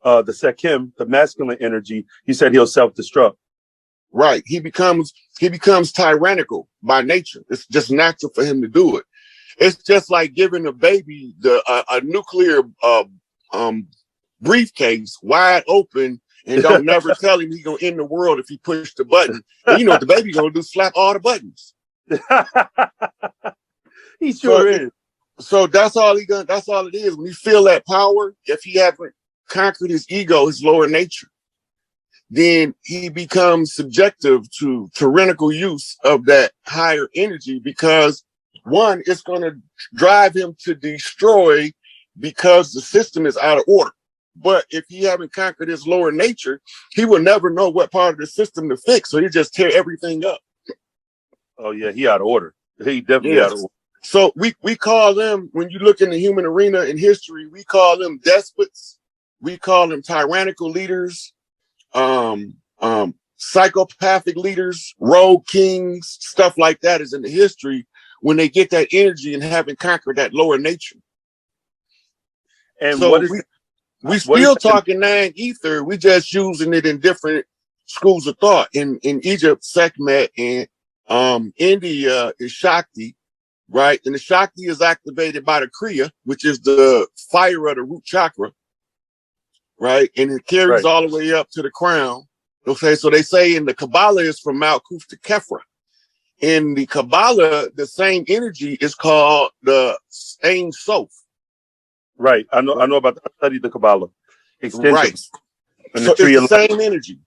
the sekim, the masculine energy, he said he'll self-destruct. Right. He becomes tyrannical by nature. It's just natural for him to do it. It's just like giving a baby a nuclear briefcase wide open and don't never tell him he's gonna end the world if he push the button. And you know what the baby gonna do? Slap all the buttons. He sure is. So that's all that's all it is. When you feel that power, if he haven't conquered his ego, his lower nature, then he becomes subjective to tyrannical use of that higher energy, because one, it's going to drive him to destroy because the system is out of order. But if he haven't conquered his lower nature, he will never know what part of the system to fix. So he just tear everything up. Oh yeah, he out of order. He definitely out of order. So we call them, when you look in the human arena in history, we call them despots. We call them tyrannical leaders, psychopathic leaders, rogue kings, stuff like that is in the history when they get that energy and haven't conquered that lower nature. And so what is we still talking nine ether, we just using it in different schools of thought. In Egypt, Sekhmet, and India is Shakti, right? And the Shakti is activated by the Kriya, which is the fire of the root chakra, right? And it carries all the way up to the crown. Okay, so they say in the Kabbalah is from Malkuth to Kefra. In the Kabbalah, the same energy is called the Ein Sof. Right, I know about that. I studied the Kabbalah extensively. Right, so it's the same energy.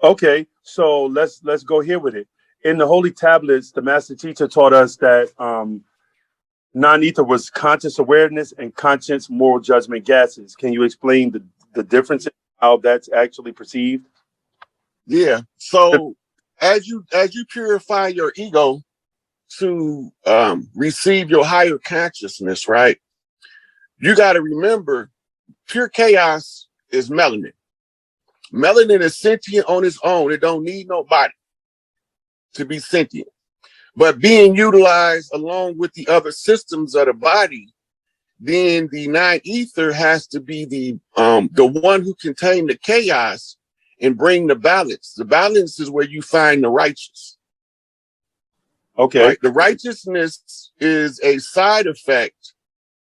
Okay, so let's go here with it. In the Holy Tablets, the Master Teacher taught us that non-ether was conscious awareness and conscious moral judgment gases. Can you explain the difference in how that's actually perceived? Yeah. So as you purify your ego to receive your higher consciousness, right? You got to remember, pure chaos is melanin. Melanin is sentient on its own. It don't need nobody to be sentient. But being utilized along with the other systems of the body, then the non-ether has to be the one who contain the chaos and bring the balance. The balance is where you find the righteous. Okay. Right? The righteousness is a side effect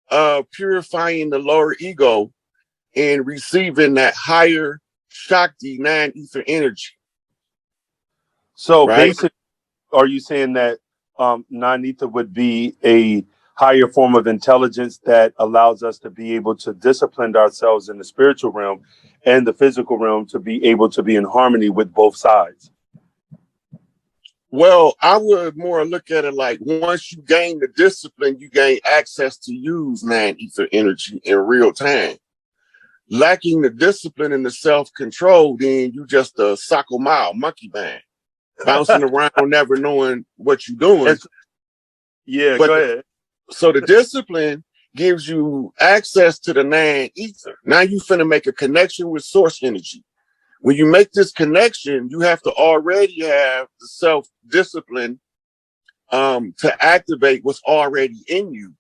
of purifying the lower ego and receiving that higher Shakti non-ether energy. So basically, are you saying that non-ether would be a higher form of intelligence that allows us to be able to discipline ourselves in the spiritual realm and the physical realm to be able to be in harmony with both sides? Well, I would more look at it like once you gain the discipline, you gain access to use non-ether energy in real time. Lacking the discipline and the self-control, then you just a sock-o-mile monkey band, bouncing around, never knowing what you're doing. Yeah, but go ahead. So the discipline gives you access to the non-ether. Now you finna make a connection with source energy. When you make this connection, you have to already have the self-discipline to activate what's already in you.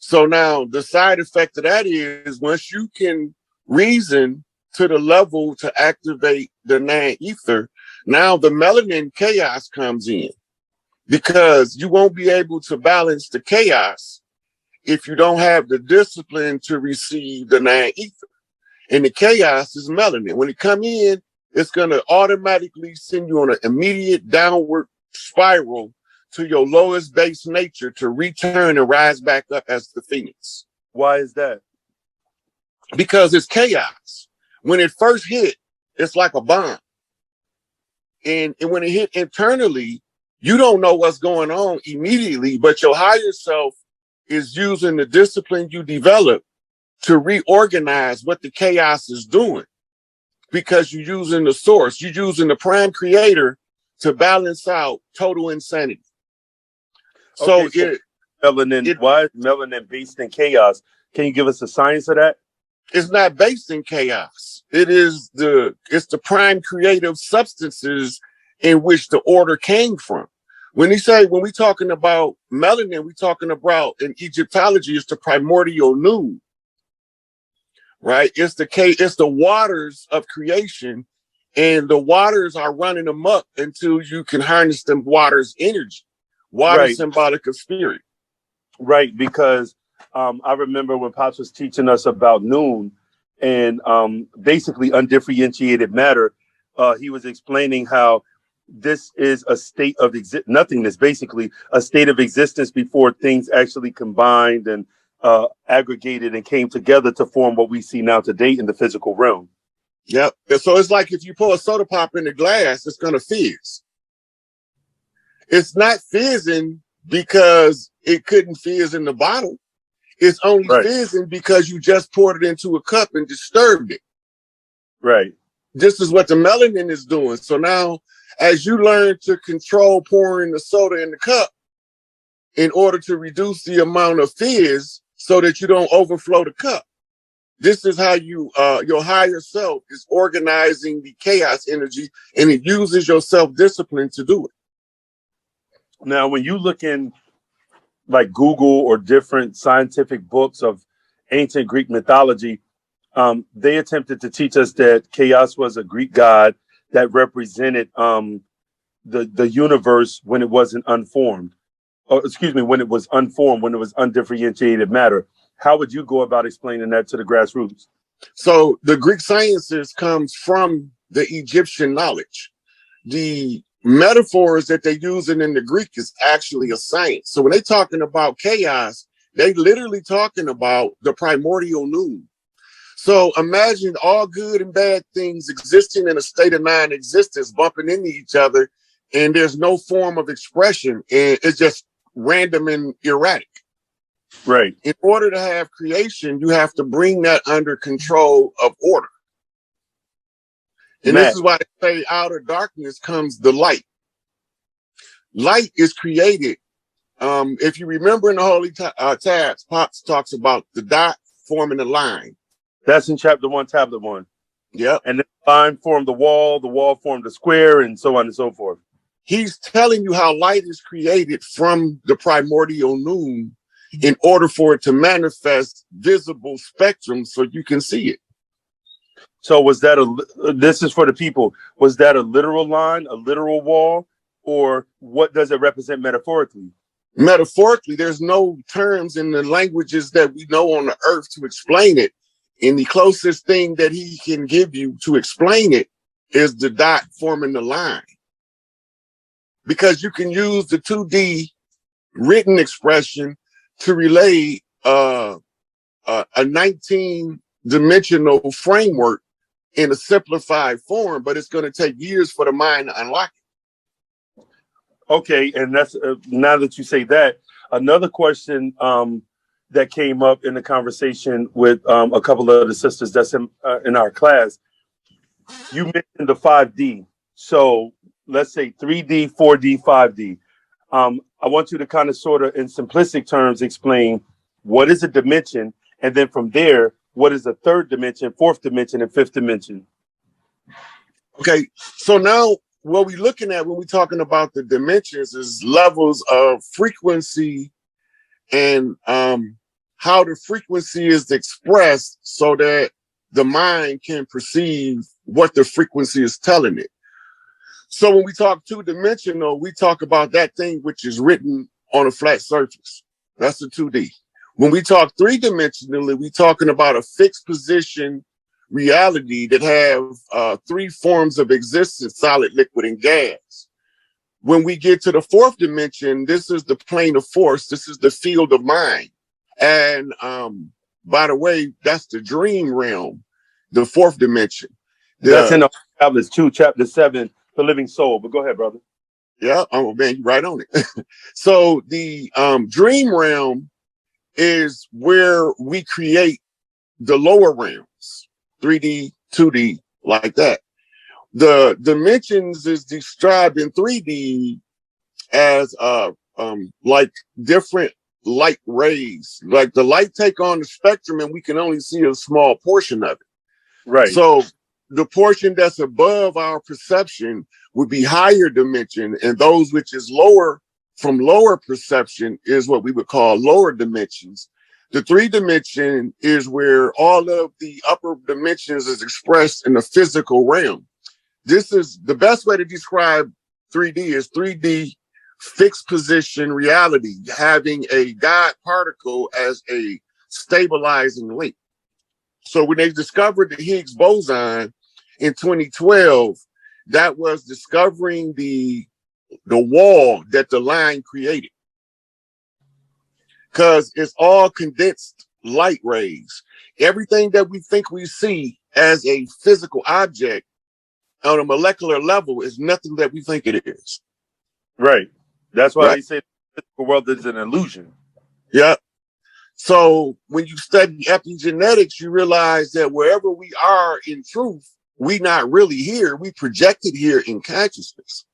So now the side effect of that is once you can reason to the level to activate the non-ether, now the melanin chaos comes in, because you won't be able to balance the chaos if you don't have the discipline to receive the non-ether. And the chaos is melanin. When it come in, it's going to automatically send you on an immediate downward spiral to your lowest base nature to return and rise back up as the phoenix. Why is that? Because it's chaos. When it first hit, it's like a bomb. And when it hit internally, you don't know what's going on immediately, but your higher self is using the discipline you develop to reorganize what the chaos is doing, because you're using the source, you're using the prime creator to balance out total insanity. So, melanin, why is melanin based in chaos? Can you give us a science of that? It's not based in chaos. It's the prime creative substances in which the order came from. When we talking about melanin, we talking about in Egyptology, it's the primordial noon. right? It's the waters of creation, and the waters are running amok until you can harness them waters' energy. Water Right. symbolic of spirit. Right, because I remember when Pops was teaching us about noon and basically undifferentiated matter, he was explaining how this is a state of nothingness, basically a state of existence before things actually combined and aggregated and came together to form what we see now today in the physical realm. Yep. So it's like if you pour a soda pop in the glass, it's going to fizz. It's not fizzing because it couldn't fizz in the bottle. It's only fizzing because you just poured it into a cup and disturbed it. Right. This is what the melanin is doing. So now, as you learn to control pouring the soda in the cup in order to reduce the amount of fizz so that you don't overflow the cup, this is how you, your higher self is organizing the chaos energy, and it uses your self-discipline to do it. Now, when you look in like Google or different scientific books of ancient Greek mythology, they attempted to teach us that chaos was a Greek god that represented the universe when it wasn't unformed. Or excuse me, when it was unformed, when it was undifferentiated matter. How would you go about explaining that to the grassroots? So the Greek sciences comes from the Egyptian knowledge. The metaphors that they're using in the Greek is actually a science. So when they're talking about chaos, they literally talking about the primordial noon. So imagine all good and bad things existing in a state of non-existence, bumping into each other, and there's no form of expression, and it's just random and erratic. Right. In order to have creation, you have to bring that under control of order. And this is why they say out of darkness comes the light. Light is created. If you remember in the Holy Tabs, Pops talks about the dot forming a line. That's in chapter 1, tablet 1. Yep. And the line formed the wall formed the square, and so on and so forth. He's telling you how light is created from the primordial noon in order for it to manifest visible spectrum so you can see it. So was that this is for the people, was that a literal line, a literal wall, or what does it represent metaphorically? Metaphorically, there's no terms in the languages that we know on the earth to explain it. And the closest thing that he can give you to explain it is the dot forming the line. Because you can use the 2D written expression to relay a 19-dimensional framework in a simplified form, but it's going to take years for the mind to unlock it. Okay, and that's now that you say that, another question that came up in the conversation with a couple of the sisters that's in our class. You mentioned the 5D. So let's say 3D, 4D, 5D. I want you to kind of sort of in simplistic terms explain what is a dimension, and then from there, what is a third dimension, fourth dimension, and fifth dimension? Okay, so now what we're looking at when we're talking about the dimensions is levels of frequency and how the frequency is expressed so that the mind can perceive what the frequency is telling it. So when we talk two-dimensional, we talk about that thing which is written on a flat surface. That's the 2D. When we talk three-dimensionally, we're talking about a fixed position reality that have three forms of existence: solid, liquid, and gas. When we get to the fourth dimension, this is the plane of force. This is the field of mind. And by the way, that's the dream realm, the fourth dimension. That's in the tablets 2, chapter 7, the living soul. But go ahead, brother. Yeah, oh man, you're right on it. So the dream realm is where we create the lower realms, 3D, 2D, like that. The dimensions is described in 3D as like different light rays. Like the light take on the spectrum and we can only see a small portion of it. Right. So the portion that's above our perception would be higher dimension, and those which is lower from lower perception is what we would call lower dimensions. The 3 dimension is where all of the upper dimensions is expressed in the physical realm. This is the best way to describe 3D is 3D fixed position reality, having a God particle as a stabilizing link. So when they discovered the Higgs boson in 2012, that was discovering the wall that the line created. Because it's all condensed light rays. Everything that we think we see as a physical object on a molecular level is nothing that we think it is. Right. That's why Right. they say the physical world is an illusion. Yeah. So when you study epigenetics, you realize that wherever we are in truth, we not really here. We projected here in consciousness.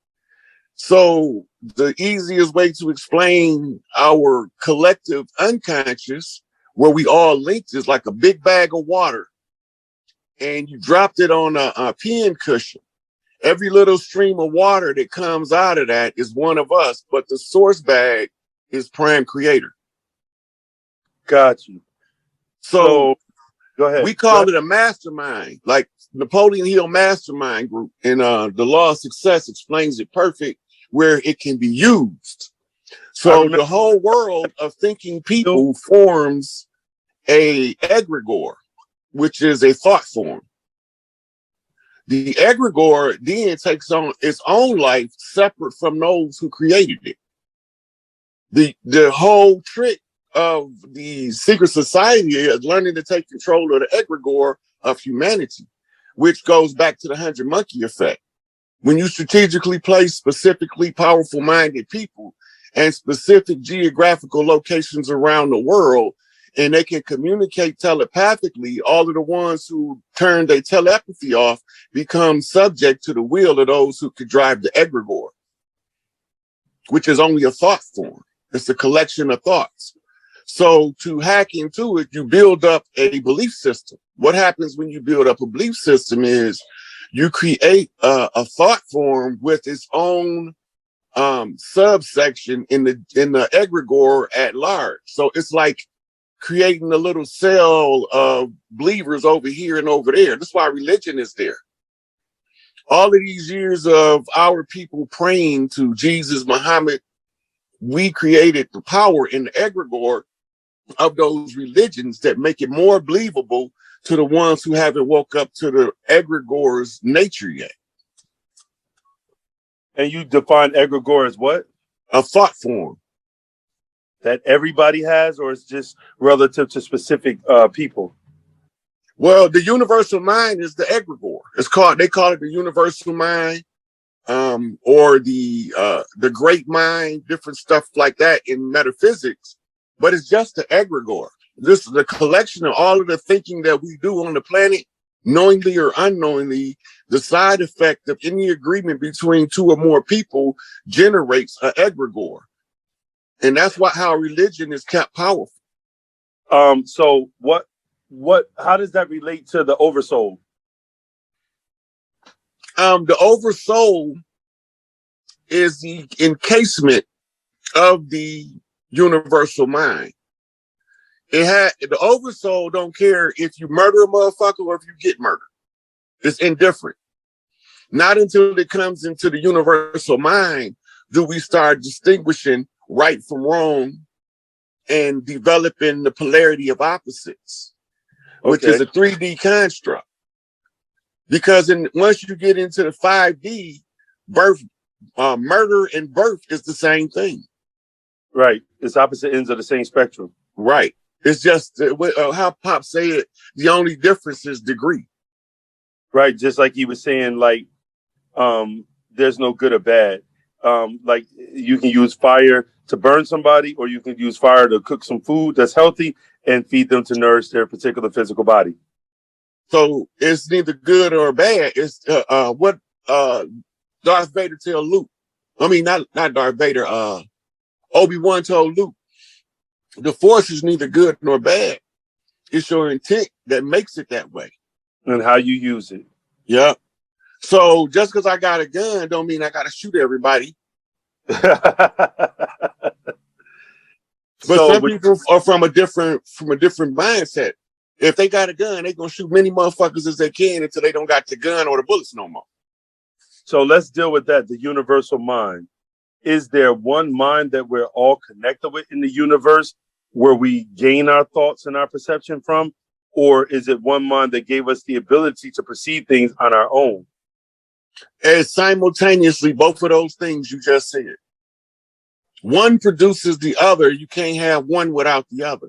So the easiest way to explain our collective unconscious, where we all linked, is like a big bag of water, and you dropped it on a pin cushion. Every little stream of water that comes out of that is one of us, but the source bag is Prime Creator. Got you. So go ahead. We call it a mastermind, like Napoleon Hill Mastermind Group, and the Law of Success explains it perfect, where it can be used. So the whole world of thinking people forms a egregore, which is a thought form. The egregore then takes on its own life separate from those who created it. The whole trick of the secret society is learning to take control of the egregore of humanity, which goes back to the 100 monkey effect. When you strategically place specifically powerful minded people and specific geographical locations around the world, and they can communicate telepathically, all of the ones who turn their telepathy off become subject to the will of those who could drive the egregore, which is only a thought form. It's a collection of thoughts. So to hack into it, you build up a belief system. What happens when you build up a belief system is you create a thought form with its own subsection in the egregore at large. So it's like creating a little cell of believers over here and over there. That's why religion is there. All of these years of our people praying to Jesus, Muhammad, we created the power in the egregore of those religions that make it more believable to the ones who haven't woke up to the egregore's nature yet. And you define egregore as what? A thought form. That everybody has, or it's just relative to specific people? Well, the universal mind is the egregore. They call it the universal mind, or the great mind, different stuff like that in metaphysics. But it's just the egregore. This is the collection of all of the thinking that we do on the planet, knowingly or unknowingly. The side effect of any agreement between 2 or more people generates an egregore. And that's how religion is kept powerful. So how does that relate to the oversoul? The oversoul is the encasement of the universal mind. The oversoul don't care if you murder a motherfucker or if you get murdered. It's indifferent. Not until it comes into the universal mind do we start distinguishing right from wrong and developing the polarity of opposites, which is a 3D construct. Because once you get into the 5D, murder and birth is the same thing. Right. It's opposite ends of the same spectrum. Right. It's just how Pop say it. The only difference is degree. Right. Just like he was saying, like, there's no good or bad. Like you can use fire to burn somebody, or you can use fire to cook some food that's healthy and feed them to nourish their particular physical body. So it's neither good or bad. It's what Darth Vader told Luke. I mean, not Darth Vader. Obi-Wan told Luke, the Force is neither good nor bad. It's your intent that makes it that way. And how you use it. Yeah. So just because I got a gun don't mean I got to shoot everybody. But So, some people are from a different mindset. If they got a gun, they gonna shoot many motherfuckers as they can until they don't got the gun or the bullets no more. so let's deal with that. The universal mind. Is there one mind that we're all connected with in the universe where we gain our thoughts and our perception from? Or is it one mind that gave us the ability to perceive things on our own? And simultaneously, both of those things you just said. One produces the other. You can't have one without the other.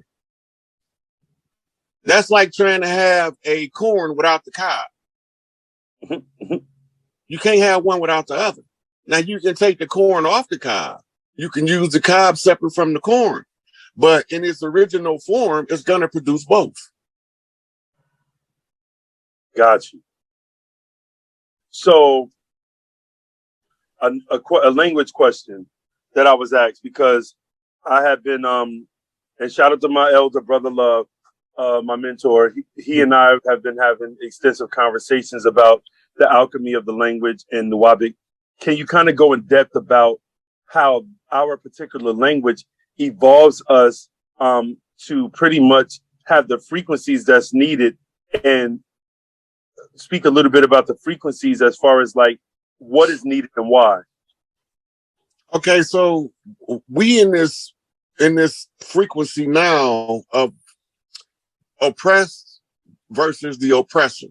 That's like trying to have a corn without the cob. You can't have one without the other. Now you can take the corn off the cob. You can use the cob separate from the corn, but in its original form, it's going to produce both. Got you. So a language question that I was asked, because I have been, and shout out to my elder brother Love, my mentor. He and I have been having extensive conversations about the alchemy of the language in Nuwabic. Can you kind of go in depth about how our particular language evolves us to pretty much have the frequencies that's needed, and speak a little bit about the frequencies as far as like what is needed and why? Okay, so we in this frequency now of oppressed versus the oppressor.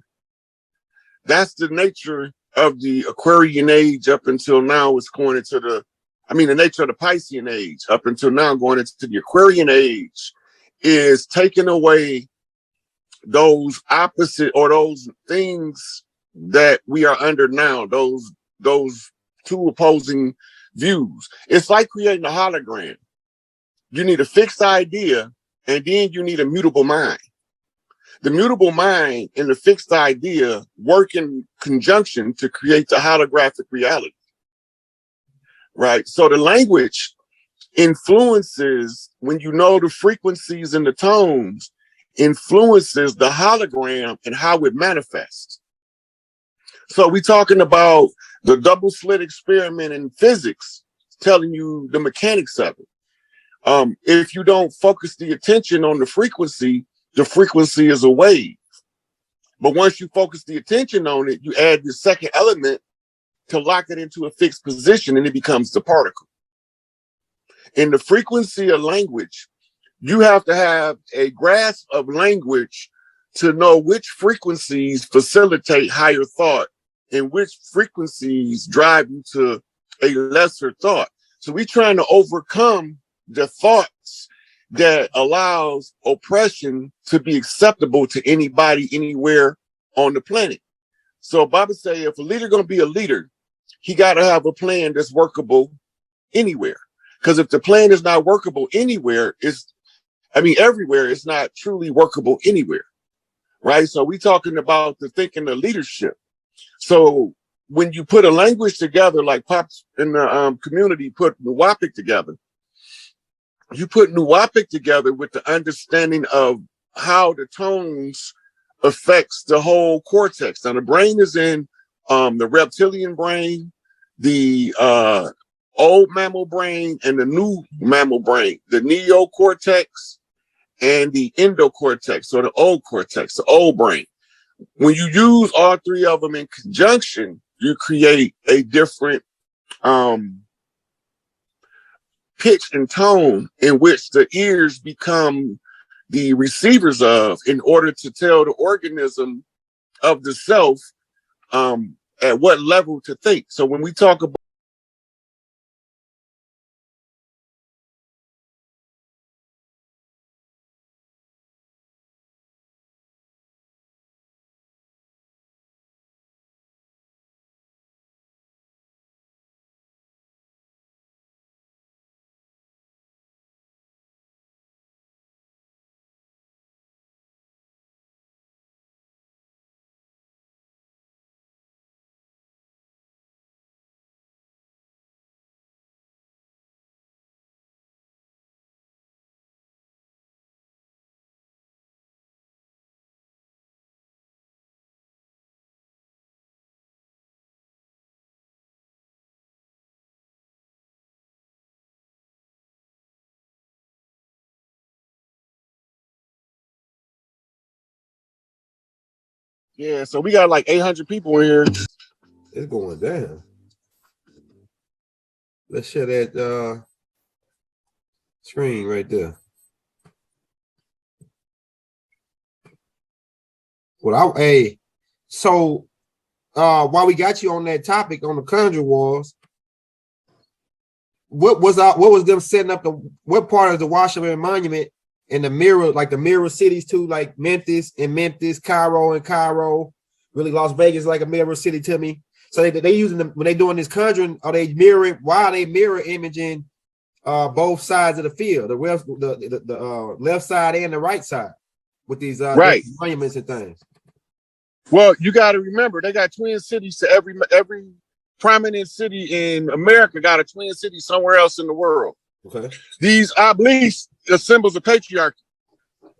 That's the nature of the Aquarian age up until now. It's going into the nature of the Piscean age up until now, going into the Aquarian age, is taking away those opposite or those things that we are under now, those two opposing views. It's like creating a hologram. You need a fixed idea, and then you need a mutable mind. The mutable mind and the fixed idea work in conjunction to create the holographic reality, right? So the language influences, when you know the frequencies and the tones, influences the hologram and how it manifests. So we're talking about the double slit experiment in physics, telling you the mechanics of it. If you don't focus the attention on the frequency is a wave. But once you focus the attention on it, you add the second element to lock it into a fixed position, and it becomes the particle. In the frequency of language, you have to have a grasp of language to know which frequencies facilitate higher thought and which frequencies drive you to a lesser thought. So we're trying to overcome the thoughts that allows oppression to be acceptable to anybody, anywhere on the planet. So Baba say, if a leader gonna be a leader, he gotta have a plan that's workable anywhere. Because if the plan is not workable anywhere, everywhere, it's not truly workable anywhere, right? So we talking about the thinking of leadership. So when you put a language together, like Pops in the community put Nuwapic together, you put Nuwapic together with the understanding of how the tones affects the whole cortex. Now the brain is in the reptilian brain, the old mammal brain, and the new mammal brain, the neocortex and the endocortex, or the old cortex, the old brain. When you use all three of them in conjunction, you create a different pitch and tone in which the ears become the receivers of, in order to tell the organism of the self at what level to think. So when we talk about Yeah, so we got like 800 people in here. It's going down. Let's share that screen right there. Well, so while we got you on that topic on the Conjure Wars, what was them setting up what part of the Washington Monument and the mirror, like the mirror cities too, like Memphis, Cairo, really Las Vegas like a mirror city to me. So they using them when they doing this conjuring, are they mirroring? Why are they mirror imaging both sides of the field, the left side and the right side with these Right monuments and things? Well, you got to remember they got twin cities to every prominent city in America got a twin city somewhere else in the world. Okay. These obelisks are symbols of patriarchy.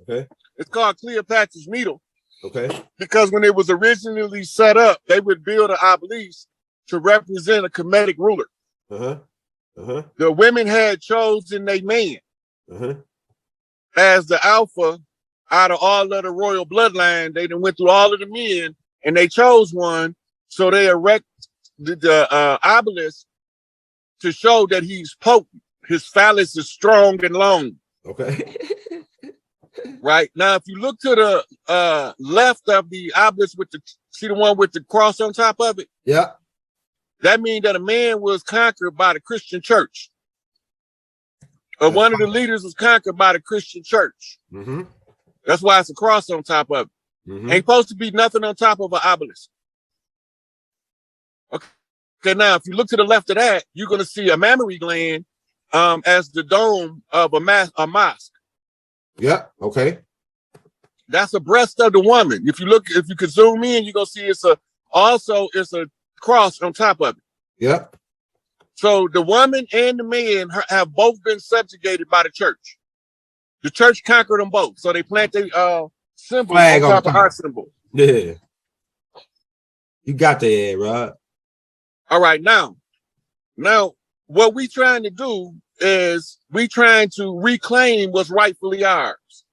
Okay. It's called Cleopatra's Needle. Okay. Because when it was originally set up, they would build an obelisk to represent a Kemetic ruler. The women had chosen a man as the alpha out of all of the royal bloodline. They done went through all of the men and they chose one. So they erect the obelisk to show that he's potent. His phallus is strong and long. Okay. Right now, if you look to the left of the obelisk see the one with the cross on top of it? Yeah. That means that a man was conquered by the Christian church. One of the leaders was conquered by the Christian church. That's why it's a cross on top of it. Ain't supposed to be nothing on top of an obelisk. Okay, now if you look to the left of that, you're going to see a mammary gland as the dome of a mosque. Yeah. Okay. That's a breast of the woman. If you could zoom in, you're gonna see it's a cross on top of it. Yeah. So the woman and the man have both been subjugated by the church. The church conquered them both. So they plant their symbol on top of our symbol. Yeah. You got that, Rod. All right, now what we trying to do is we trying to reclaim what's rightfully ours.